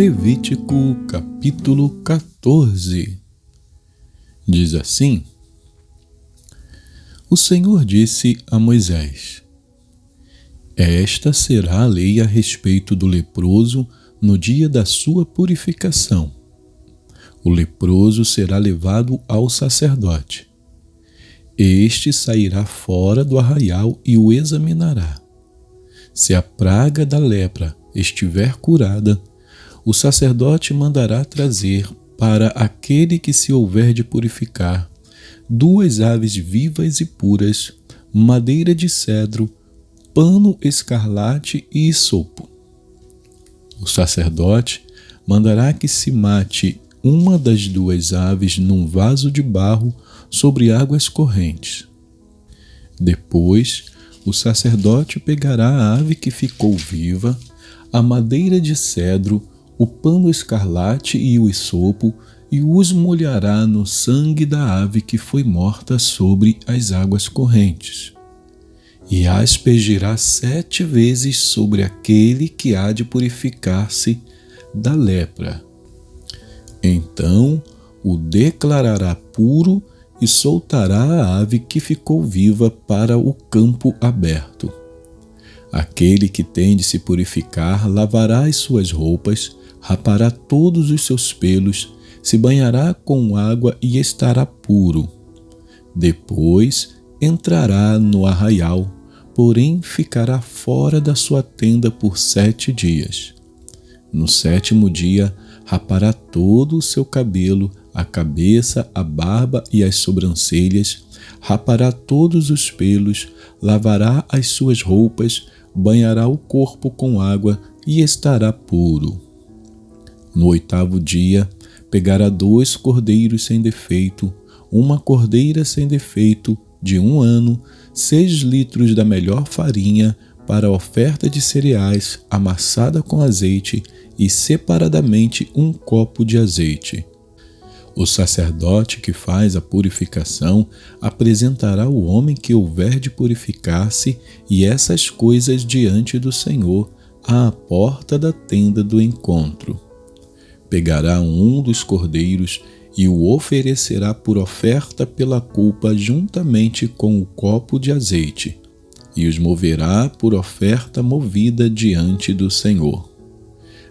Levítico capítulo 14. Diz assim: O Senhor disse a Moisés: Esta será a lei a respeito do leproso no dia da sua purificação. O leproso será levado ao sacerdote. Este sairá fora do arraial e o examinará. Se a praga da lepra estiver curada, o sacerdote mandará trazer para aquele que se houver de purificar 2 aves vivas e puras, madeira de cedro, pano escarlate e hisopo. O sacerdote mandará que se mate uma das 2 aves num vaso de barro sobre águas correntes. Depois, o sacerdote pegará a ave que ficou viva, a madeira de cedro, o pano escarlate e o hisopo, e os molhará no sangue da ave que foi morta sobre as águas correntes. E a aspergirá 7 vezes sobre aquele que há de purificar-se da lepra. Então o declarará puro e soltará a ave que ficou viva para o campo aberto. Aquele que tem de se purificar lavará as suas roupas, rapará todos os seus pelos, se banhará com água e estará puro. Depois entrará no arraial, porém ficará fora da sua tenda por 7 dias. No 7º dia, rapará todo o seu cabelo, a cabeça, a barba e as sobrancelhas, rapará todos os pelos, lavará as suas roupas, banhará o corpo com água e estará puro. No 8º dia, pegará 2 cordeiros sem defeito, uma cordeira sem defeito, de 1 ano, 6 litros da melhor farinha para a oferta de cereais amassada com azeite e separadamente 1 copo de azeite. O sacerdote que faz a purificação apresentará o homem que houver de purificar-se e essas coisas diante do Senhor à porta da tenda do encontro. Pegará um dos cordeiros e o oferecerá por oferta pela culpa juntamente com o copo de azeite, e os moverá por oferta movida diante do Senhor.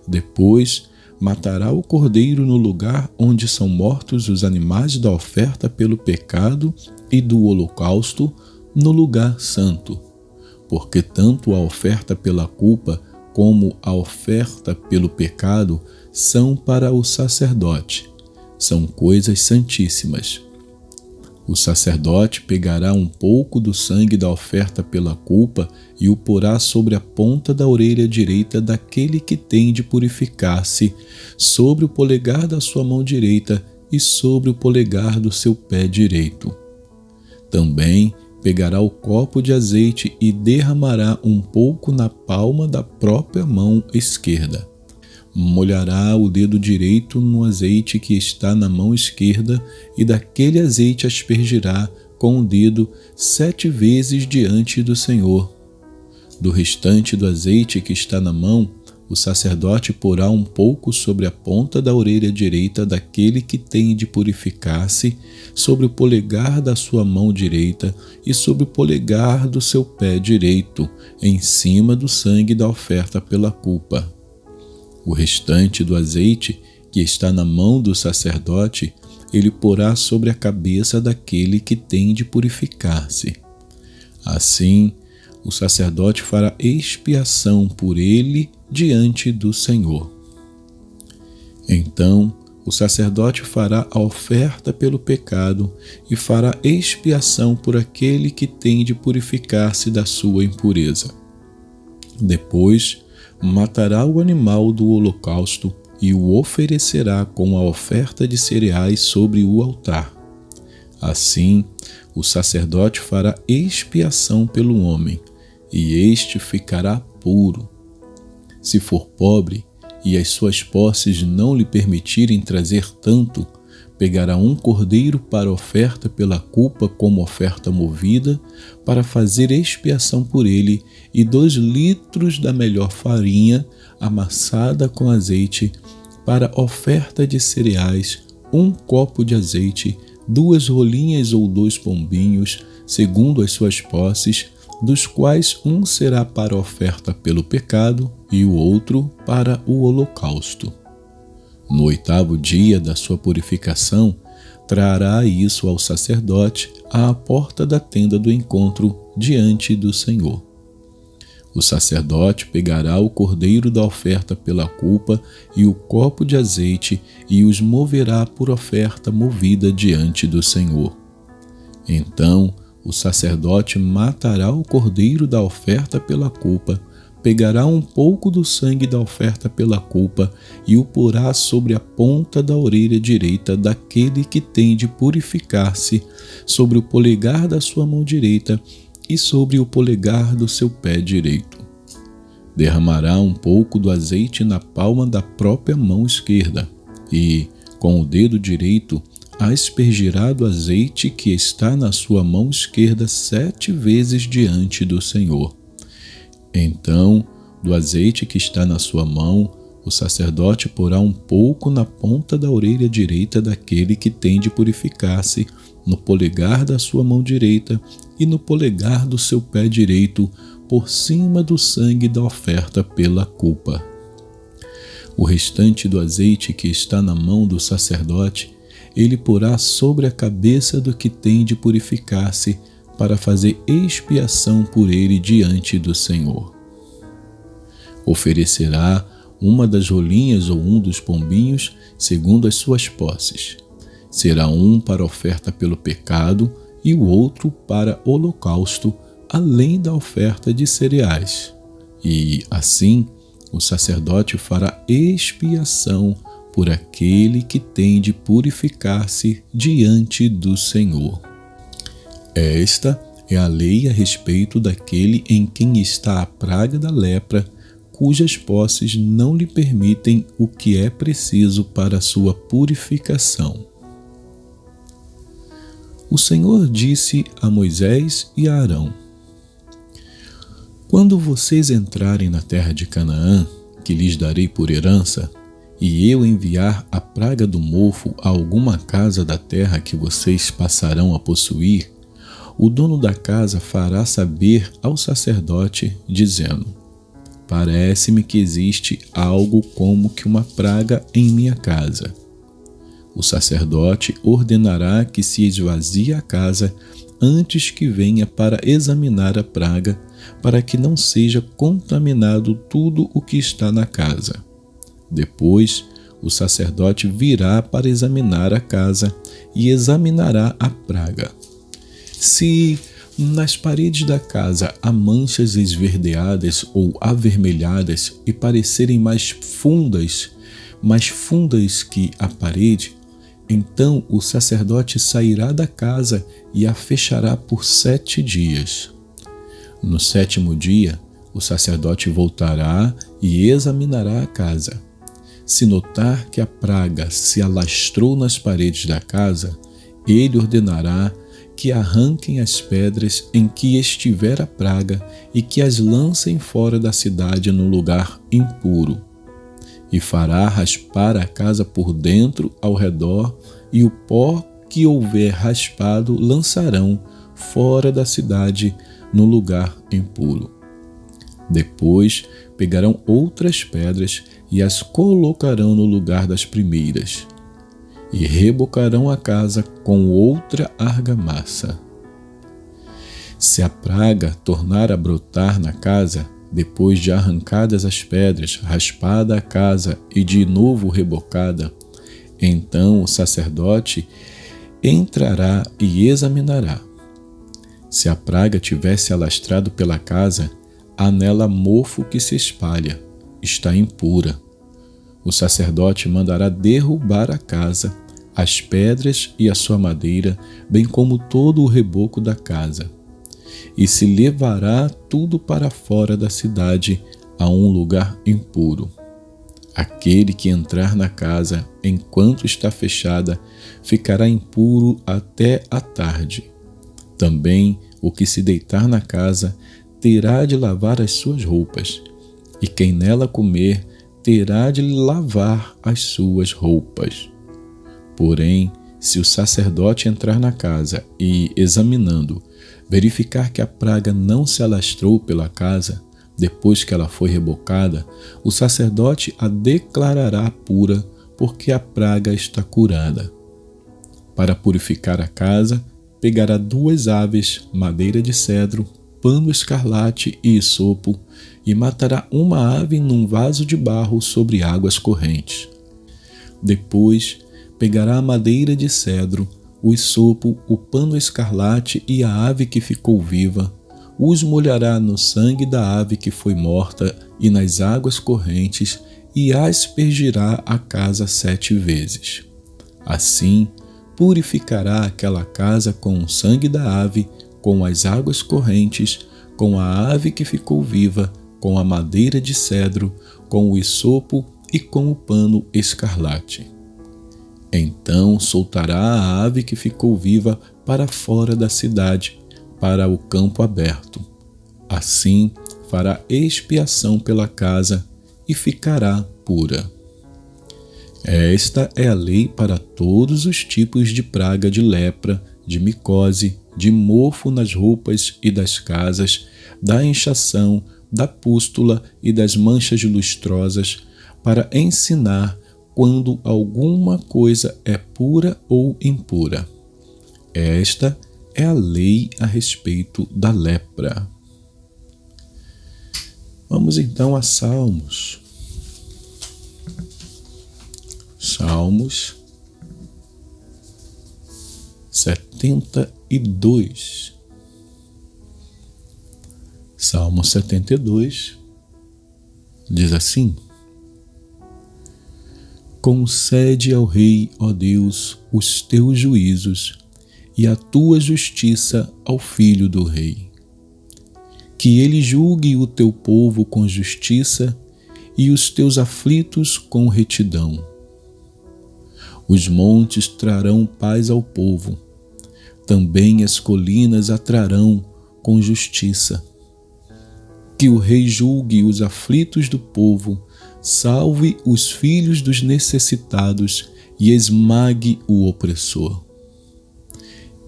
Depois, matará o cordeiro no lugar onde são mortos os animais da oferta pelo pecado e do holocausto, no lugar santo, porque tanto a oferta pela culpa como a oferta pelo pecado são para o sacerdote, são coisas santíssimas. O sacerdote pegará um pouco do sangue da oferta pela culpa e o porá sobre a ponta da orelha direita daquele que tem de purificar-se, sobre o polegar da sua mão direita e sobre o polegar do seu pé direito. Também pegará o copo de azeite e derramará um pouco na palma da própria mão esquerda. Molhará o dedo direito no azeite que está na mão esquerda e daquele azeite aspergirá com o dedo 7 vezes diante do Senhor. Do restante do azeite que está na mão, o sacerdote porá um pouco sobre a ponta da orelha direita daquele que tem de purificar-se, sobre o polegar da sua mão direita e sobre o polegar do seu pé direito, em cima do sangue da oferta pela culpa. O restante do azeite que está na mão do sacerdote, ele porá sobre a cabeça daquele que tem de purificar-se. Assim, o sacerdote fará expiação por ele diante do Senhor. Então, o sacerdote fará a oferta pelo pecado e fará expiação por aquele que tem de purificar-se da sua impureza. Depois, matará o animal do holocausto e o oferecerá com a oferta de cereais sobre o altar. Assim, o sacerdote fará expiação pelo homem, e este ficará puro. Se for pobre e as suas posses não lhe permitirem trazer tanto, pegará um cordeiro para oferta pela culpa como oferta movida, para fazer expiação por ele, e 2 litros da melhor farinha, amassada com azeite, para oferta de cereais, 1 copo de azeite, 2 rolinhas ou 2 pombinhos, segundo as suas posses, dos quais um será para oferta pelo pecado e o outro para o holocausto. No 8º dia da sua purificação, trará isso ao sacerdote à porta da tenda do encontro diante do Senhor. O sacerdote pegará o cordeiro da oferta pela culpa e o copo de azeite e os moverá por oferta movida diante do Senhor. Então, o sacerdote matará o cordeiro da oferta pela culpa, pegará um pouco do sangue da oferta pela culpa e o porá sobre a ponta da orelha direita daquele que tem de purificar-se, sobre o polegar da sua mão direita e sobre o polegar do seu pé direito. Derramará um pouco do azeite na palma da própria mão esquerda e, com o dedo direito, aspergirá do azeite que está na sua mão esquerda 7 vezes diante do Senhor. Então, do azeite que está na sua mão, o sacerdote porá um pouco na ponta da orelha direita daquele que tem de purificar-se, no polegar da sua mão direita e no polegar do seu pé direito, por cima do sangue da oferta pela culpa. O restante do azeite que está na mão do sacerdote, ele porá sobre a cabeça do que tem de purificar-se, para fazer expiação por ele diante do Senhor. Oferecerá uma das rolinhas ou um dos pombinhos, segundo as suas posses. Será um para oferta pelo pecado e o outro para holocausto, além da oferta de cereais. E, assim, o sacerdote fará expiação por aquele que tem de purificar-se diante do Senhor. Esta é a lei a respeito daquele em quem está a praga da lepra, cujas posses não lhe permitem o que é preciso para a sua purificação. O Senhor disse a Moisés e a Arão: Quando vocês entrarem na terra de Canaã, que lhes darei por herança, e eu enviar a praga do mofo a alguma casa da terra que vocês passarão a possuir, o dono da casa fará saber ao sacerdote, dizendo: Parece-me que existe algo como que uma praga em minha casa. O sacerdote ordenará que se esvazie a casa antes que venha para examinar a praga, para que não seja contaminado tudo o que está na casa. Depois, o sacerdote virá para examinar a casa e examinará a praga. Se nas paredes da casa há manchas esverdeadas ou avermelhadas e parecerem mais fundas que a parede, então o sacerdote sairá da casa e a fechará por 7 dias. No 7º dia, o sacerdote voltará e examinará a casa. Se notar que a praga se alastrou nas paredes da casa, ele ordenará que arranquem as pedras em que estiver a praga e que as lancem fora da cidade no lugar impuro. E fará raspar a casa por dentro ao redor, e o pó que houver raspado lançarão fora da cidade no lugar impuro. Depois pegarão outras pedras e as colocarão no lugar das primeiras, e rebocarão a casa com outra argamassa. Se a praga tornar a brotar na casa, depois de arrancadas as pedras, raspada a casa e de novo rebocada, então o sacerdote entrará e examinará. Se a praga tivesse alastrado pela casa, há nela mofo que se espalha, está impura. O sacerdote mandará derrubar a casa, as pedras e a sua madeira, bem como todo o reboco da casa. E se levará tudo para fora da cidade, a um lugar impuro. Aquele que entrar na casa enquanto está fechada ficará impuro até a tarde. Também o que se deitar na casa terá de lavar as suas roupas, e quem nela comer terá de lavar as suas roupas. Porém, se o sacerdote entrar na casa e, examinando, verificar que a praga não se alastrou pela casa, depois que ela foi rebocada, o sacerdote a declarará pura, porque a praga está curada. Para purificar a casa, pegará 2 aves, madeira de cedro, pano escarlate e hisopo, e matará uma ave num vaso de barro sobre águas correntes. Depois, pegará a madeira de cedro, o hisopo, o pano escarlate e a ave que ficou viva, os molhará no sangue da ave que foi morta e nas águas correntes, e aspergirá a casa 7 vezes. Assim, purificará aquela casa com o sangue da ave, com as águas correntes, com a ave que ficou viva, com a madeira de cedro, com o hisopo e com o pano escarlate. Então soltará a ave que ficou viva para fora da cidade, para o campo aberto. Assim fará expiação pela casa e ficará pura. Esta é a lei para todos os tipos de praga de lepra, de micose, de mofo nas roupas e das casas, da inchação, da pústula e das manchas lustrosas, para ensinar quando alguma coisa é pura ou impura. Esta é a lei a respeito da lepra. Vamos então a Salmos. Salmos 72. Salmo 72 diz assim: concede ao rei, ó Deus, os teus juízos e a tua justiça ao filho do rei. Que ele julgue o teu povo com justiça e os teus aflitos com retidão. Os montes trarão paz ao povo, também as colinas a trarão com justiça. Que o rei julgue os aflitos do povo, salve os filhos dos necessitados e esmague o opressor.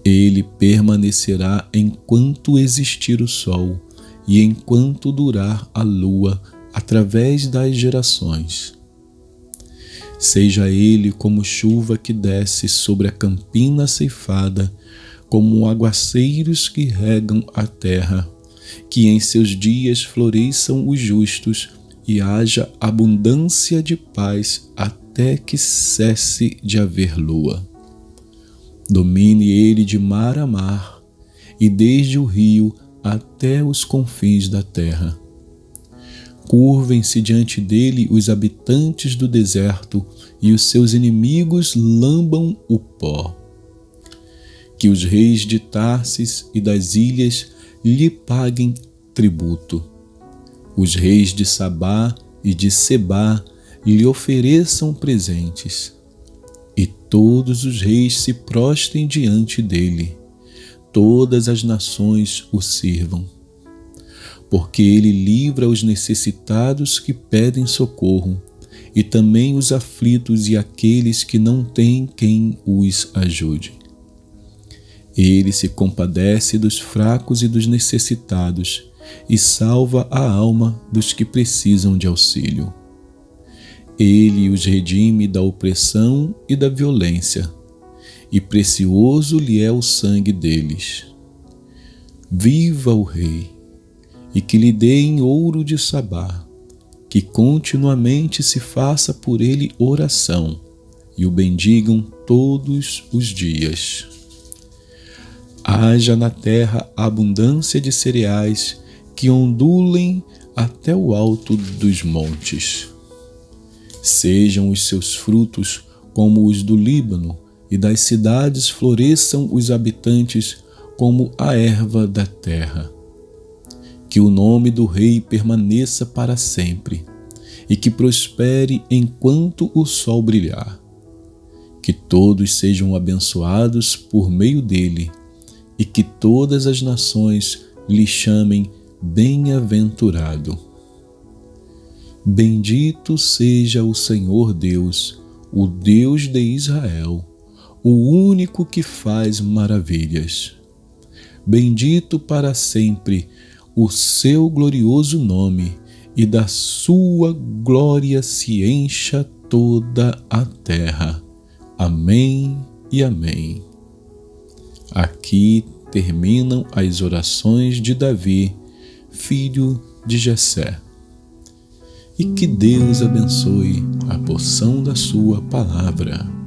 Ele permanecerá enquanto existir o sol e enquanto durar a lua através das gerações. Seja ele como chuva que desce sobre a campina ceifada, como aguaceiros que regam a terra, que em seus dias floresçam os justos e haja abundância de paz até que cesse de haver lua. Domine ele de mar a mar e desde o rio até os confins da terra. Curvem-se diante dele os habitantes do deserto e os seus inimigos lambam o pó. Que os reis de Tarsis e das ilhas lhe paguem tributo. Os reis de Sabá e de Sebá lhe ofereçam presentes. E todos os reis se prostrem diante dele. Todas as nações o sirvam. Porque ele livra os necessitados que pedem socorro, e também os aflitos e aqueles que não têm quem os ajude. Ele se compadece dos fracos e dos necessitados, e salva a alma dos que precisam de auxílio. Ele os redime da opressão e da violência, e precioso lhe é o sangue deles. Viva o Rei! E que lhe deem ouro de Sabá, que continuamente se faça por ele oração, e o bendigam todos os dias. Haja na terra abundância de cereais, que ondulem até o alto dos montes. Sejam os seus frutos como os do Líbano, e das cidades floresçam os habitantes como a erva da terra. Que o nome do rei permaneça para sempre, e que prospere enquanto o sol brilhar. Que todos sejam abençoados por meio dele, e que todas as nações lhe chamem bem-aventurado. Bendito seja o Senhor Deus, o Deus de Israel, o único que faz maravilhas. Bendito para sempre o seu glorioso nome, e da sua glória se encha toda a terra. Amém e amém. Aqui terminam as orações de Davi, filho de Jessé. E que Deus abençoe a porção da sua palavra.